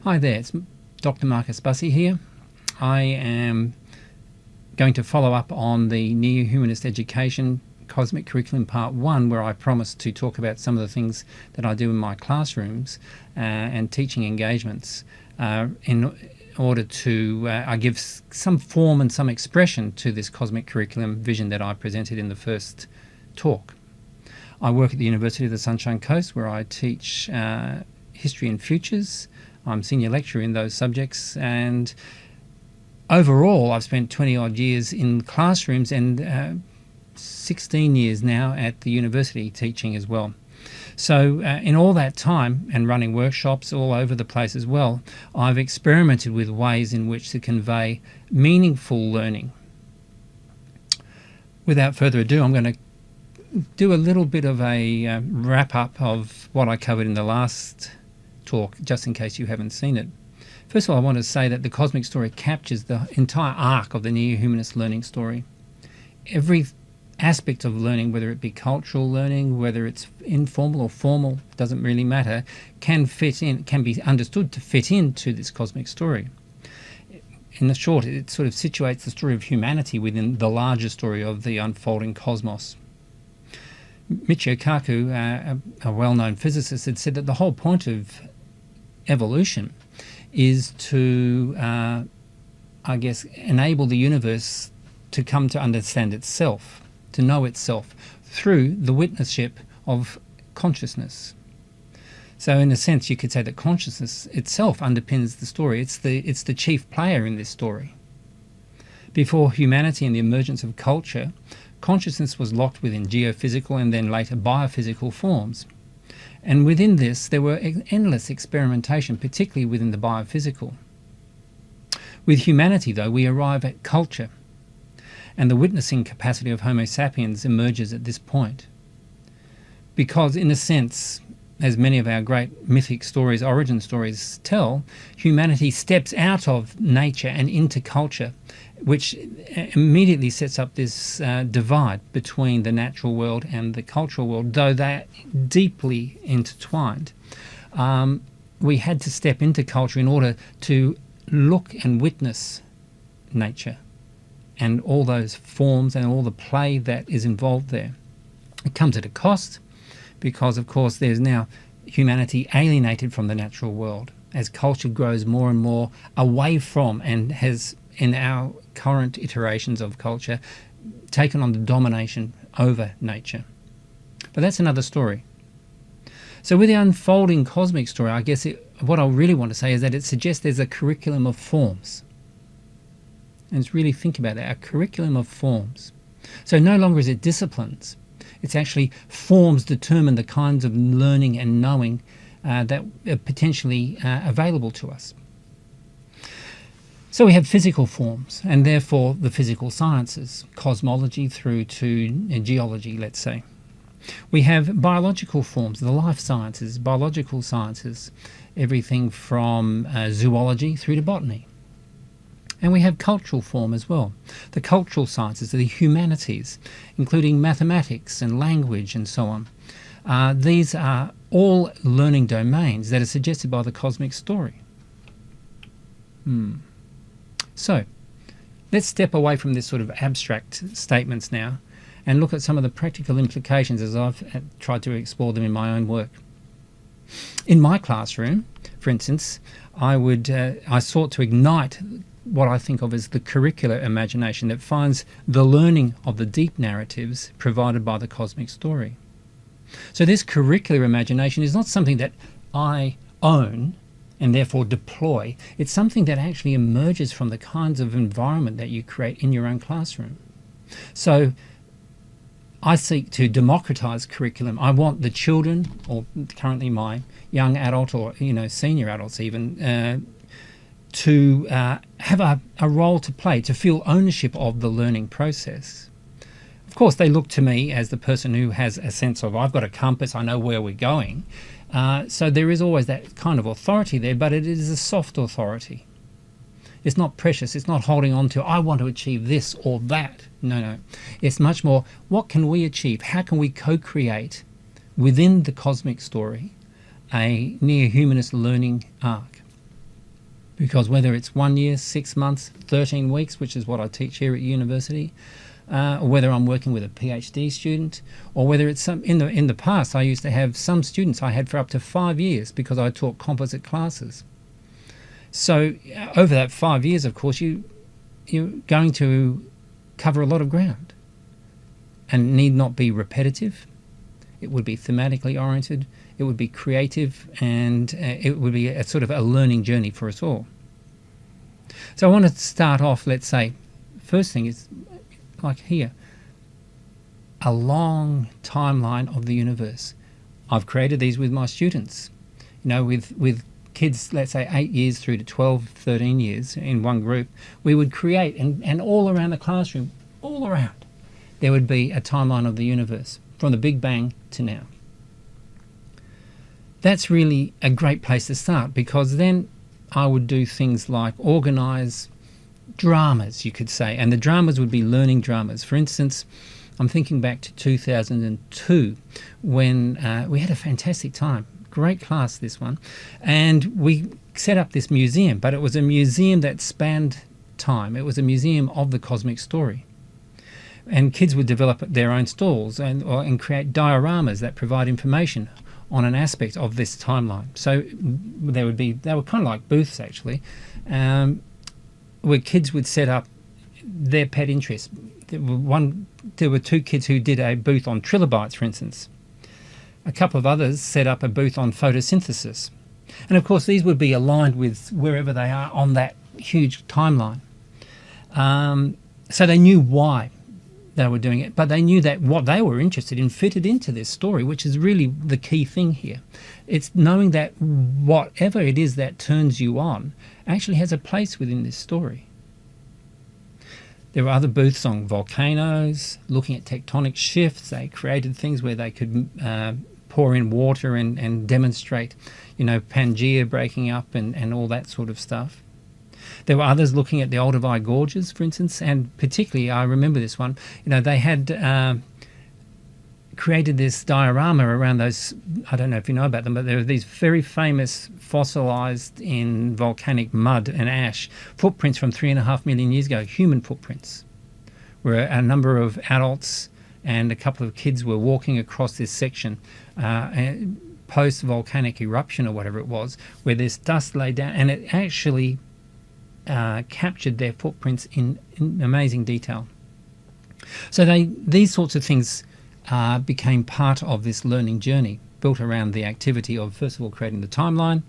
Hi there, it's Dr. Marcus Bussey here. I am going to follow up on the Neohumanist Education Cosmic Curriculum Part 1, where I promised to talk about some of the things that I do in my classrooms and teaching engagements in order to I give some form and some expression to this cosmic curriculum vision that I presented in the first talk. I work at the University of the Sunshine Coast, where I teach history and futures. I'm senior lecturer in those subjects, and overall I've spent 20 odd years in classrooms and 16 years now at the university teaching as well. So in all that time, and running workshops all over the place as well, I've experimented with ways in which to convey meaningful learning. Without further ado, I'm going to do a little bit of a wrap up of what I covered in the last talk, just in case you haven't seen it. First of all, I want to say that the cosmic story captures the entire arc of the neo-humanist learning story. Every aspect of learning, whether it be cultural learning, whether it's informal or formal, doesn't really matter, can be understood to fit into this cosmic story. In the short, it sort of situates the story of humanity within the larger story of the unfolding cosmos. Michio Kaku, a well-known physicist, had said that the whole point of evolution is to, enable the universe to come to understand itself, to know itself through the witnessship of consciousness. So in a sense, you could say that consciousness itself underpins the story. It's the chief player in this story. Before humanity and the emergence of culture, consciousness was locked within geophysical and then later biophysical forms. And within this, there were endless experimentation, particularly within the biophysical. With humanity, though, we arrive at culture, and the witnessing capacity of Homo sapiens emerges at this point. Because, in a sense, as many of our great mythic stories, origin stories tell, humanity steps out of nature and into culture, which immediately sets up this divide between the natural world and the cultural world. Though they're deeply intertwined, we had to step into culture in order to look and witness nature and all those forms and all the play that is involved there. It comes at a cost, because of course there's now humanity alienated from the natural world as culture grows more and more away from, and has in our current iterations of culture taken on the domination over nature. But that's another story. So with the unfolding cosmic story, I guess what I really want to say is that it suggests there's a curriculum of forms. And let's really think about that, a curriculum of forms. So no longer is it disciplines. It's actually forms determine the kinds of learning and knowing that are potentially available to us. So we have physical forms, and therefore the physical sciences, cosmology through to geology, let's say. We have biological forms, the life sciences, biological sciences, everything from zoology through to botany. And we have cultural form as well. The cultural sciences, the humanities, including mathematics and language and so on. These are all learning domains that are suggested by the cosmic story. So, let's step away from this sort of abstract statements now and look at some of the practical implications as I've tried to explore them in my own work. In my classroom, for instance, I sought to ignite what I think of as the curricular imagination that finds the learning of the deep narratives provided by the cosmic story. So this curricular imagination is not something that I own and therefore deploy. It's something that actually emerges from the kinds of environment that you create in your own classroom. So I seek to democratize curriculum. I want the children, or currently my young adult or senior adults even, to have a role to play, to feel ownership of the learning process. Of course, they look to me as the person who has a sense of, I've got a compass, I know where we're going. So there is always that kind of authority there, but it is a soft authority. It's not precious. It's not holding on to, I want to achieve this or that. No. It's much more, what can we achieve? How can we co-create within the cosmic story a neo-humanist learning arc? Because whether it's 1 year, 6 months, 13 weeks, which is what I teach here at university, or whether I'm working with a PhD student, or whether it's some in the past I used to have some students I had for up to 5 years because I taught composite classes. So over that 5 years, of course, you're going to cover a lot of ground, and need not be repetitive. It would be thematically oriented. It would be creative, and it would be a sort of a learning journey for us all. So I want to start off, let's say, first thing is, like here, a long timeline of the universe. I've created these with my students, with kids, let's say 8 years through to 12, 13 years in one group. We would create, and all around the classroom, all around, there would be a timeline of the universe from the Big Bang to now. That's really a great place to start, because then I would do things like organise dramas, you could say, and the dramas would be learning dramas. For instance, I'm thinking back to 2002 when we had a fantastic time. Great class, this one. And we set up this museum, but it was a museum that spanned time. It was a museum of the cosmic story. And kids would develop their own stalls and create dioramas that provide information on an aspect of this timeline. So they were kind of like booths, actually, where kids would set up their pet interests. There were 2 kids who did a booth on trilobites, for instance. A couple of others set up a booth on photosynthesis. And of course, these would be aligned with wherever they are on that huge timeline. So they knew why they were doing it, but they knew that what they were interested in fitted into this story, which is really the key thing here. It's knowing that whatever it is that turns you on actually has a place within this story. There were other booths on volcanoes, looking at tectonic shifts. They created things where they could pour in water and demonstrate, Pangea breaking up and all that sort of stuff. There were others looking at the Olduvai Gorges, for instance, and particularly, I remember this one, they had created this diorama around those, I don't know if you know about them, but there are these very famous fossilized in volcanic mud and ash footprints from 3.5 million years ago, human footprints, where a number of adults and a couple of kids were walking across this section post-volcanic eruption or whatever it was, where this dust lay down, and it actually captured their footprints in amazing detail. So these sorts of things became part of this learning journey, built around the activity of, first of all, creating the timeline,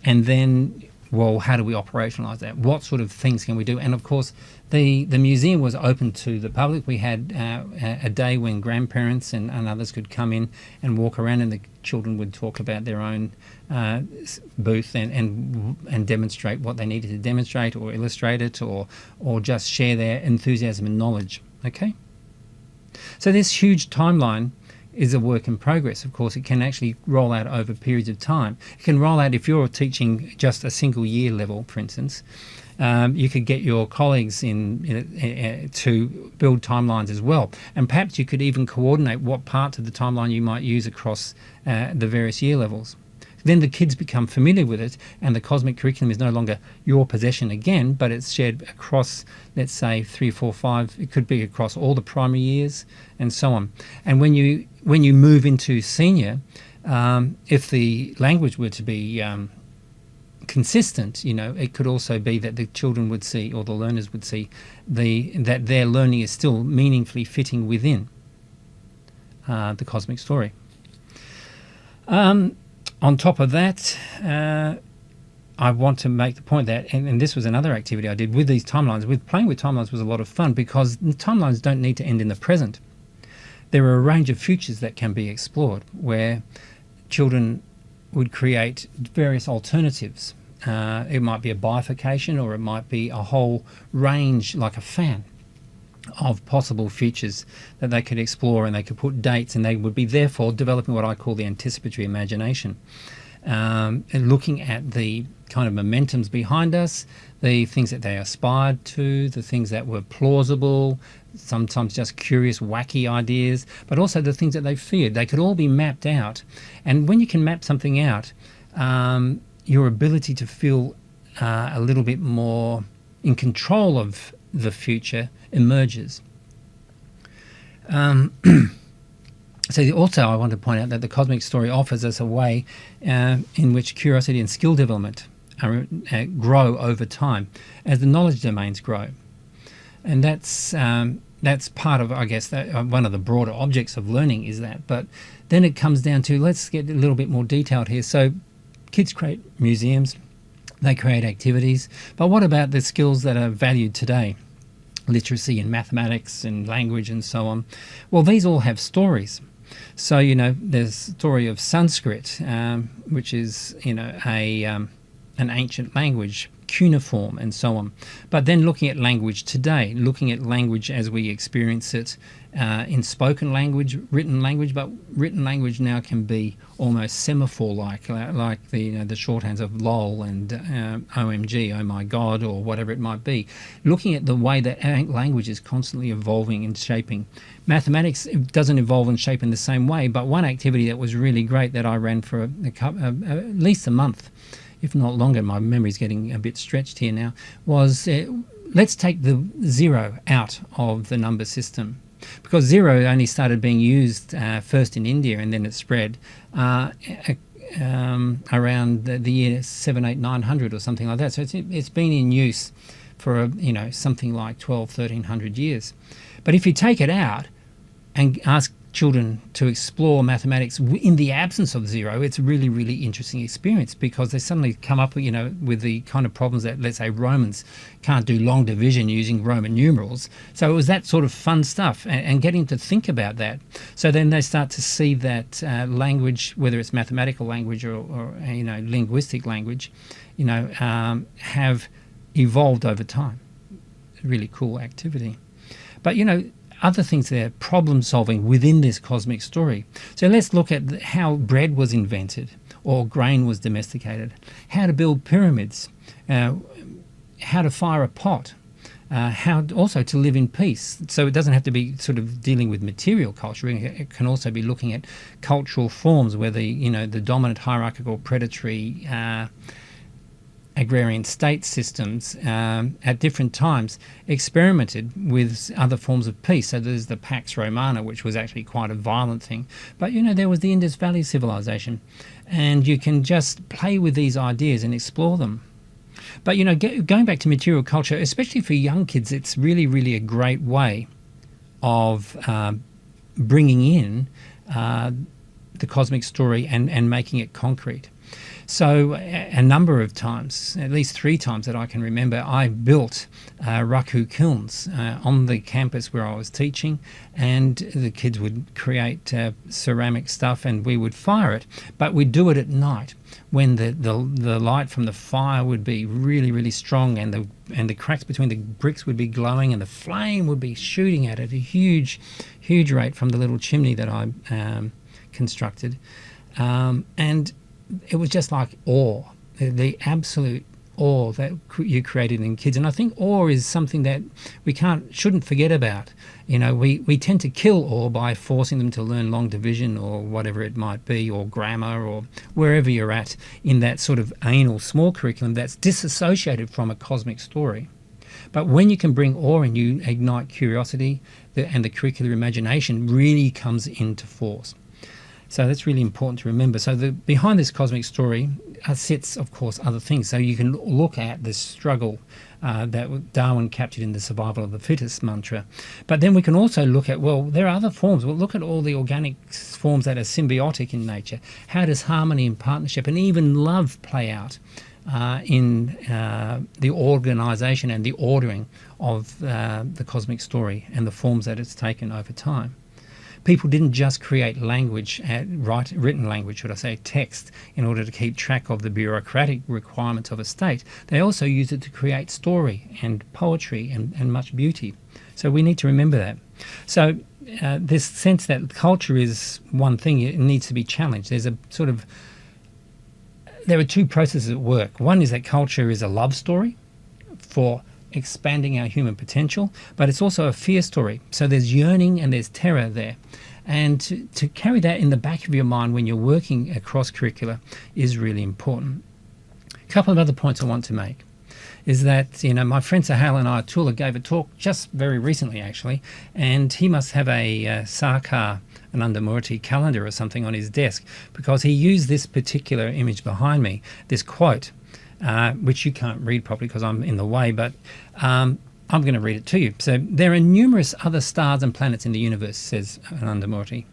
and then, well, how do we operationalize that? What sort of things can we do? And of course, the museum was open to the public. We had a day when grandparents and others could come in and walk around, and the children would talk about their own booth and demonstrate what they needed to demonstrate, or illustrate it, or just share their enthusiasm and knowledge. Okay? So this huge timeline is a work in progress. Of course, it can actually roll out over periods of time. It can roll out if you're teaching just a single year level, for instance. You could get your colleagues to build timelines as well. And perhaps you could even coordinate what parts of the timeline you might use across the various year levels. Then the kids become familiar with it, and the cosmic curriculum is no longer your possession again, but it's shared across, let's say, 3, 4, 5. It could be across all the primary years, and so on. And when you move into senior, if the language were to be consistent, it could also be that the children would see, or the learners would see, that their learning is still meaningfully fitting within the cosmic story. On top of that, I want to make the point that, and this was another activity I did with these timelines, playing with timelines was a lot of fun, because the timelines don't need to end in the present. There are a range of futures that can be explored, where children would create various alternatives. It might be a bifurcation, or it might be a whole range, like a fan, of possible futures that they could explore, and they could put dates, and they would be therefore developing what I call the anticipatory imagination, and looking at the kind of momentums behind us, the things that they aspired to, the things that were plausible, sometimes just curious, wacky ideas, but also the things that they feared. They could all be mapped out. And when you can map something out, your ability to feel a little bit more in control of the future emerges. So also I want to point out that the cosmic story offers us a way in which curiosity and skill development grow over time as the knowledge domains grow. And that's part of, I guess, one of the broader objects of learning is that. But then it comes down to, let's get a little bit more detailed here. So kids create museums, they create activities, but what about the skills that are valued today? Literacy and mathematics and language and so on. Well, these all have stories. So, there's a story of Sanskrit, which is, an ancient language, cuneiform and so on. But then looking at language today, looking at language as we experience it in spoken language, written language, but written language now can be almost semaphore-like the shorthands of LOL and OMG, oh my God, or whatever it might be. Looking at the way that language is constantly evolving and shaping. Mathematics doesn't evolve and shape in the same way, but one activity that was really great that I ran for at least a month, if not longer, my memory's getting a bit stretched here now, was let's take the zero out of the number system. Because zero only started being used first in India and then it spread around the year 900 or something like that. So it's been in use for, something like 1,300 years. But if you take it out and ask children to explore mathematics in the absence of zero, it's a really, really interesting experience because they suddenly come up, with the kind of problems that, let's say, Romans can't do long division using Roman numerals. So it was that sort of fun stuff and getting to think about that. So then they start to see that language, whether it's mathematical language or linguistic language, have evolved over time. Really cool activity. But, other things there, problem solving within this cosmic story. So let's look at how bread was invented or grain was domesticated, how to build pyramids, how to fire a pot, how also to live in peace. So it doesn't have to be sort of dealing with material culture. It can also be looking at cultural forms where the dominant hierarchical predatory agrarian state systems at different times experimented with other forms of peace. So there's the Pax Romana, which was actually quite a violent thing. But, there was the Indus Valley civilization. And you can just play with these ideas and explore them. But, going back to material culture, especially for young kids, it's really, really a great way of bringing in the cosmic story and making it concrete. So a number of times, at least 3 times that I can remember, I built raku kilns on the campus where I was teaching, and the kids would create ceramic stuff and we would fire it. But we'd do it at night when the light from the fire would be really, really strong and the cracks between the bricks would be glowing and the flame would be shooting at a huge, huge rate from the little chimney that I constructed. And it was just like awe, the absolute awe that you created in kids. And I think awe is something that we shouldn't forget about. We tend to kill awe by forcing them to learn long division or whatever it might be, or grammar, or wherever you're at in that sort of anal small curriculum that's disassociated from a cosmic story. But when you can bring awe and you ignite curiosity, and the curricular imagination really comes into force. So that's really important to remember. So behind this cosmic story sits, of course, other things. So you can look at the struggle that Darwin captured in the survival of the fittest mantra. But then we can also look at, there are other forms. We'll look at all the organic forms that are symbiotic in nature. How does harmony and partnership and even love play out in the organisation and the ordering of the cosmic story and the forms that it's taken over time? People didn't just create language, written language, should I say, text, in order to keep track of the bureaucratic requirements of a state. They also used it to create story and poetry and much beauty. So we need to remember that. So this sense that culture is one thing, it needs to be challenged. There are 2 processes at work. One is that culture is a love story for expanding our human potential, but it's also a fear story. So there's yearning and there's terror there. And to carry that in the back of your mind when you're working across curricula is really important. A couple of other points I want to make. is that, my friend Sahal and Ayatollah gave a talk just very recently, actually, and he must have a Sarkar Anandamurti calendar or something on his desk, because he used this particular image behind me, this quote, which you can't read properly because I'm in the way, but I'm going to read it to you. So, there are numerous other stars and planets in the universe, says Anandamurti.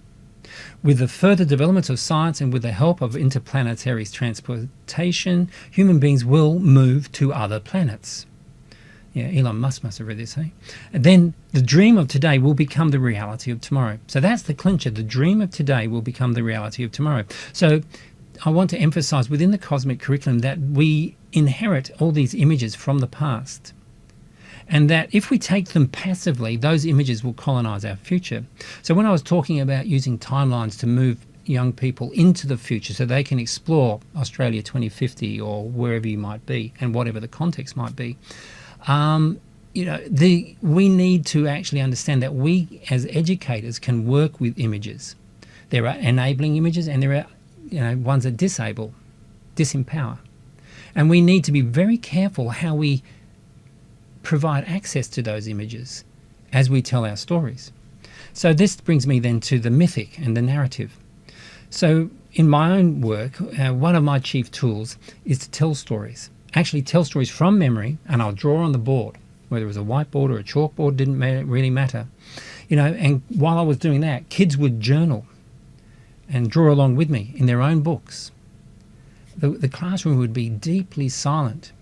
With the further development of science and with the help of interplanetary transportation, human beings will move to other planets. Yeah, Elon Musk must have read this, eh? And then the dream of today will become the reality of tomorrow. So that's the clincher. The dream of today will become the reality of tomorrow. So I want to emphasize within the cosmic curriculum that we inherit all these images from the past. And that if we take them passively, those images will colonize our future. So when I was talking about using timelines to move young people into the future so they can explore Australia 2050 or wherever you might be and whatever the context might be, we need to actually understand that we as educators can work with images. There are enabling images and there are ones that disempower. And we need to be very careful how we provide access to those images as we tell our stories. So this brings me then to the mythic and the narrative. So in my own work, one of my chief tools is to tell stories. Actually tell stories from memory, and I'll draw on the board. Whether it was a whiteboard or a chalkboard didn't really matter. And while I was doing that, kids would journal and draw along with me in their own books. The classroom would be deeply silent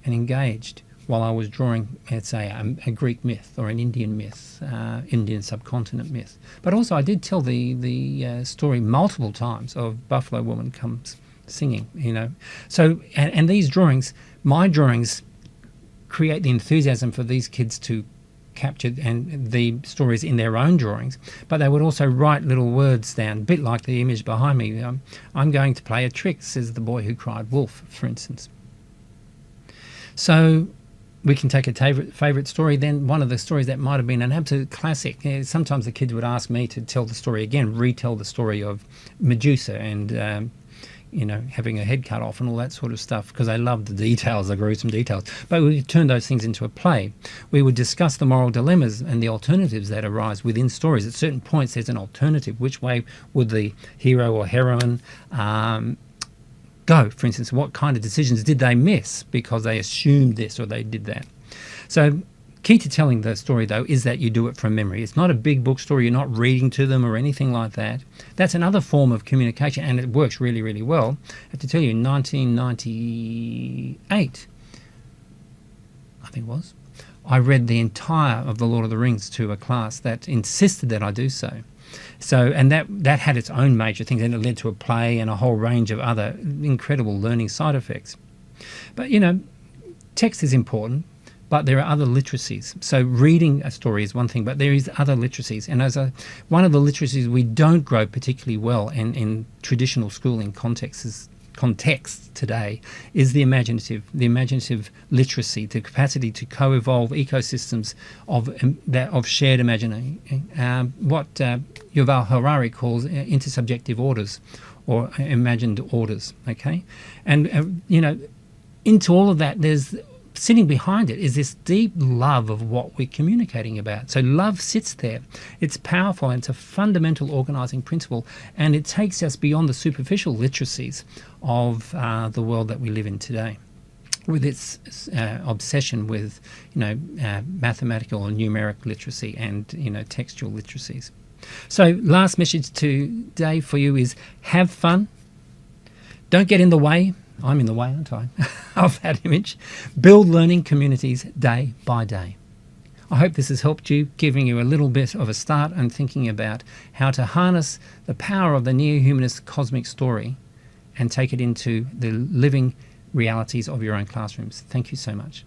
and engaged while I was drawing, let's say, a Greek myth or an Indian myth, Indian subcontinent myth. But also I did tell the story multiple times of Buffalo Woman Comes Singing, So, and these drawings, my drawings, create the enthusiasm for these kids to capture and the stories in their own drawings, but they would also write little words down, a bit like the image behind me. I'm going to play a trick, says the boy who cried wolf, for instance. So we can take a favourite story, then one of the stories that might have been an absolute classic. Sometimes the kids would ask me to tell the story again, retell the story of Medusa and having her head cut off and all that sort of stuff, because they loved the details, the gruesome details. But we would turn those things into a play. We would discuss the moral dilemmas and the alternatives that arise within stories. At certain points, there's an alternative. Which way would the hero or heroine go? For instance, what kind of decisions did they miss because they assumed this or they did that? So key to telling the story, though, is that you do it from memory. It's not a big book story. You're not reading to them or anything like that. That's another form of communication, and it works really, really well. I have to tell you, in 1998, I think it was, I read the entire of The Lord of the Rings to a class that insisted that I do so. And that had its own major things, and it led to a play and a whole range of other incredible learning side effects. But, text is important. But there are other literacies. So reading a story is one thing, but there is other literacies. And one of the literacies we don't grow particularly well in traditional schooling contexts today is the imaginative literacy, the capacity to co-evolve ecosystems of shared imagining. What Yuval Harari calls intersubjective orders or imagined orders. Okay, and into all of that, there's sitting behind it is this deep love of what we're communicating about. So love sits there. It's powerful and it's a fundamental organising principle, and it takes us beyond the superficial literacies of the world that we live in today, with its obsession with mathematical or numeric literacy and textual literacies. So last message today for you is have fun. Don't get in the way. I'm in the way, aren't I, of that image. Build learning communities day by day. I hope this has helped you, giving you a little bit of a start and thinking about how to harness the power of the Neohumanist cosmic story and take it into the living realities of your own classrooms. Thank you so much.